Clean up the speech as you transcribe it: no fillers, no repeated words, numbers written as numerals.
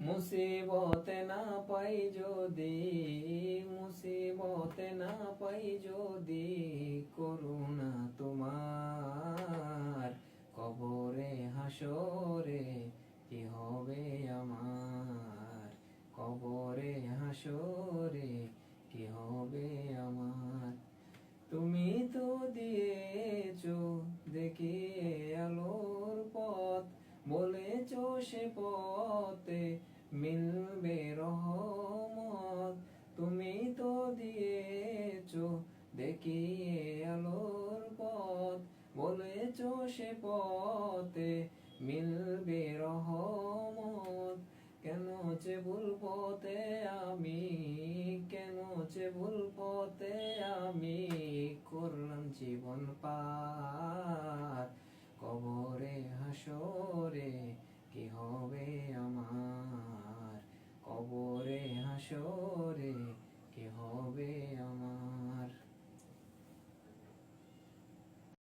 মুসিবতে না পাই যদি, মুসিবতে না পাই যদি, করুণা তোমার কবরে হাসরে কি হবে আমার, কবরে হাসরে কি হবে আমার। তুমি তো দিয়েছো দেখিয়ে আলোর পথ, বলেছো সে পথে মিলবে রহমত। তুমি তো দিয়েছো দেখিয়ে আলোর পথ, বলেছো সে পথে মিলবে রহমত। কেন যে ভুল পথে আমি, কেন যে ভুল পথে আমি করলাম জীবন পার, কবরে হাসরে কি হবে আমার, কবরে হাসরে কি হবে আমার।